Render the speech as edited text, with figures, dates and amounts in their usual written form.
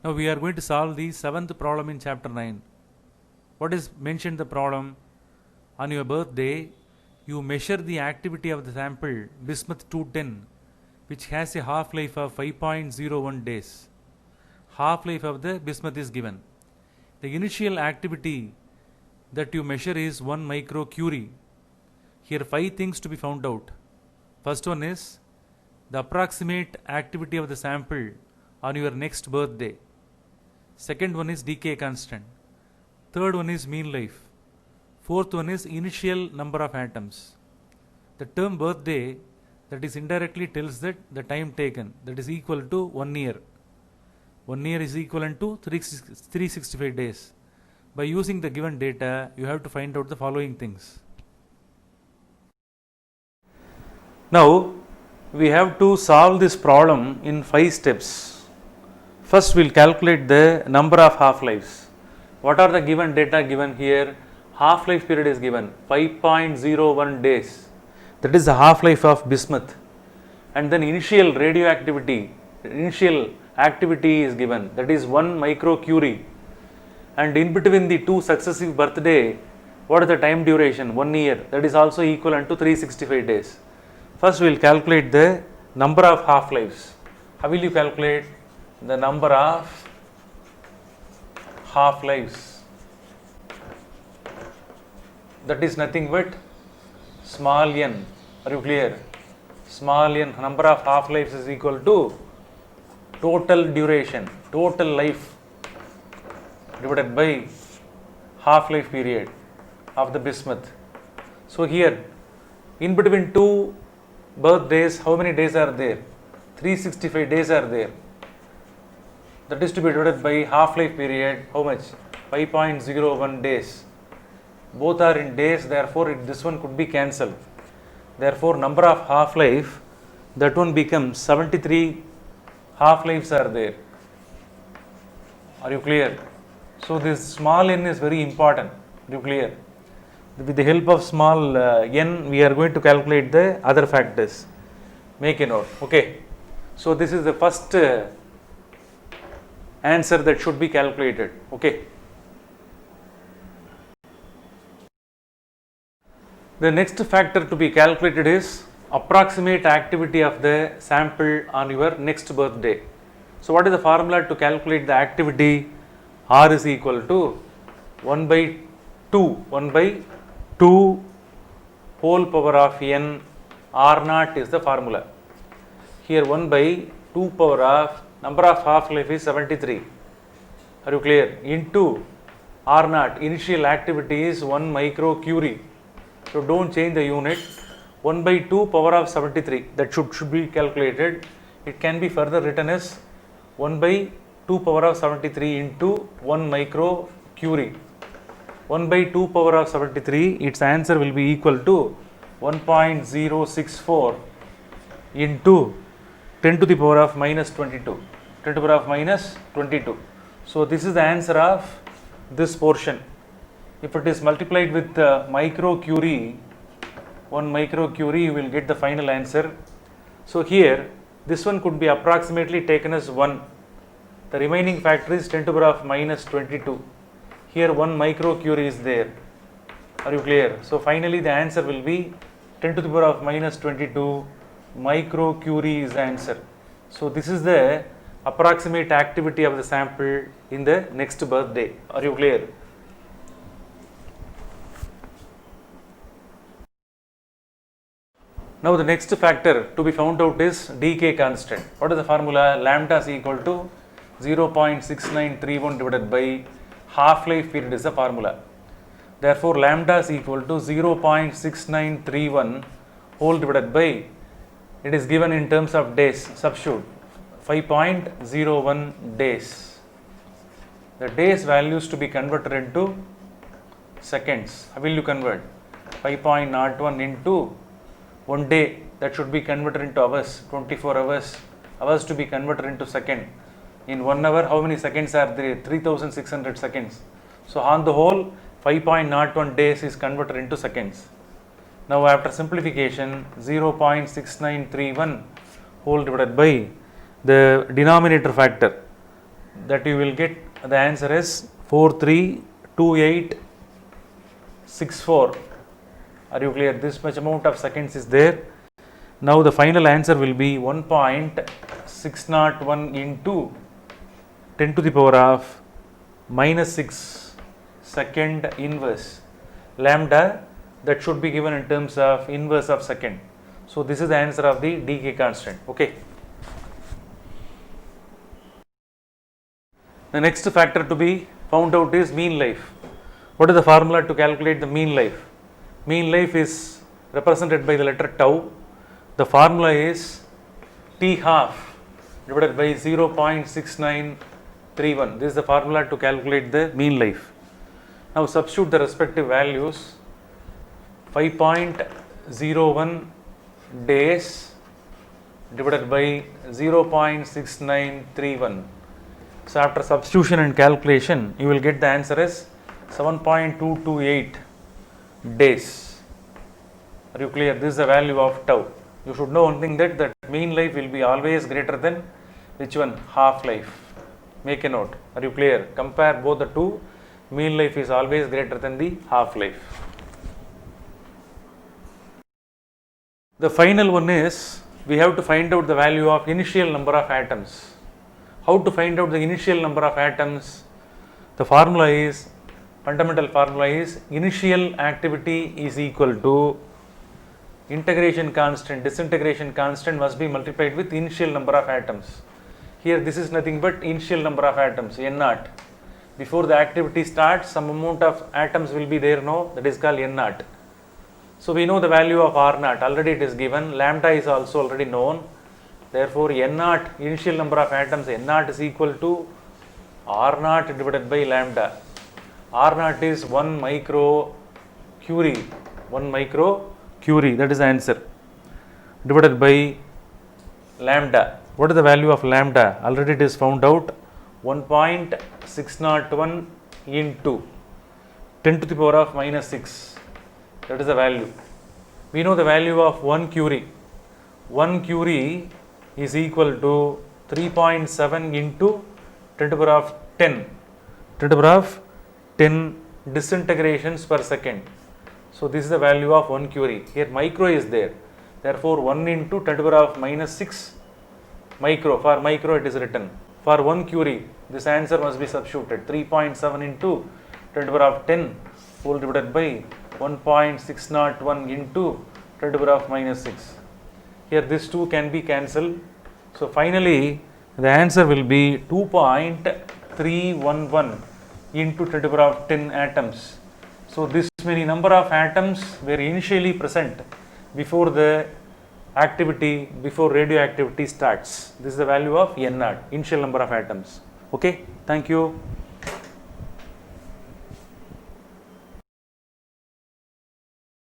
Now we are going to solve the 7th problem in chapter 9. What is mentioned the problem? On your birthday, you measure the activity of the sample bismuth 210, which has a half-life of 5.01 days. Half-life of the bismuth is given. The initial activity that you measure is 1 microcurie. Here 5 things to be found out. First one is the approximate activity of the sample on your next birthday. Second one is decay constant. Third one is mean life. Fourth one is initial number of atoms. The term birthday, that is indirectly tells that the time taken, that is equal to 1 year. 1 year is equivalent to 365 days. By using the given data, you have to find out the following things. Now, we have to solve this problem in 5 steps. First, we will calculate the number of half-lives. What are the given data given here? Half-life period is given 5.01 days. That is the half-life of bismuth. And then initial radioactivity, initial activity is given, that is 1 microcurie. And in between the 2 successive birthday, what is the time duration? 1 year. That is also equivalent to 365 days. First, we will calculate the number of half-lives. How will you calculate the number of half-lives? That is nothing but small n. Are you clear? Small n, number of half-lives is equal to total duration, total life divided by half-life period of the bismuth. So here, in between 2 birthdays, how many days are there? 365 days are there. That is to be divided by half-life period, how much? 5.01 days. Both are in days, therefore this one could be cancelled. Therefore, number of half-life, that one becomes 73 half-lives are there. Are you clear? So this small n is very important. Are you clear? With the help of small n, we are going to calculate the other factors. Make a note. Okay. So this is the first answer that should be calculated. Okay. The next factor to be calculated is approximate activity of the sample on your next birthday. So what is the formula to calculate the activity? R is equal to 1 by 2 whole power of n. R naught is the formula. Here 1 by 2 power of number of half-life is 73. Are you clear? Into R naught, initial activity is 1 microcurie. So don't change the unit. 1 by 2 power of 73, that should be calculated. It can be further written as 1 by 2 power of 73 into 1 microcurie. 1 by 2 power of 73, its answer will be equal to 1.064 into 10 to the power of minus 22. 10 to the power of minus 22. So this is the answer of this portion. If it is multiplied with microcurie, 1 microcurie, you will get the final answer. So here, this one could be approximately taken as 1. The remaining factor is 10 to the power of minus 22. Here 1 microcurie is there. Are you clear? So finally the answer will be 10 to the power of minus 22 microcurie is the answer. So this is the approximate activity of the sample in the next birthday. Are you clear? Now the next factor to be found out is decay constant. What is the formula? Lambda is equal to 0.6931 divided by half-life period is the formula. Therefore, lambda is equal to 0.6931 whole divided by, it is given in terms of days, substitute 5.01 days. The days values to be converted into seconds. How will you convert? 5.01 into 1 day, that should be converted into hours, 24 hours, hours to be converted into second. In 1 hour, how many seconds are there? 3600 seconds. So on the whole, 5.01 days is converted into seconds. Now after simplification, 0.6931 whole divided by the denominator factor that you will get the answer is 432864. Are you clear? This much amount of seconds is there. Now the final answer will be 1.601 into 10 to the power of minus 6 second inverse lambda. That should be given in terms of inverse of second. So this is the answer of the decay constant. Okay. The next factor to be found out is mean life. What is the formula to calculate the mean life? Mean life is represented by the letter tau. The formula is T half divided by 0.6931. This is the formula to calculate the mean life. Now substitute the respective values. 5.01 days divided by 0.6931. So after substitution and calculation, you will get the answer as 7.228 days. Are you clear? This is the value of tau. You should know one thing, that mean life will be always greater than which one? Half life. Make a note. Are you clear? Compare both the two. Mean life is always greater than the half life. The final one is, we have to find out the value of initial number of atoms. How to find out the initial number of atoms? The formula is, fundamental formula is, initial activity is equal to integration constant, disintegration constant must be multiplied with initial number of atoms. Here this is nothing but initial number of atoms, N naught. Before the activity starts, some amount of atoms will be there, no? That is called N naught. So we know the value of R naught, already it is given, lambda is also already known. Therefore N naught, initial number of atoms, N naught is equal to R naught divided by lambda. R naught is 1 microcurie, 1 microcurie, that is the answer, divided by lambda. What is the value of lambda? Already it is found out, 1.601 into 10 to the power of minus 6. That is the value. We know the value of 1 curie. 1 curie is equal to 3.7 into 10 to the power of 10. 10 to the power of 10 disintegrations per second. So this is the value of 1 curie. Here micro is there. Therefore 1 into 10 to the power of minus 6 micro. For micro it is written. For 1 curie, this answer must be substituted. 3.7 into 10 to the power of 10 whole divided by 1.601 into 10 to the power of minus 6. Here this 2 can be cancelled. So finally the answer will be 2.311 into 10 to the power of 10 atoms. So this many number of atoms were initially present before the activity, before radioactivity starts. This is the value of N naught, initial number of atoms. Okay, thank you.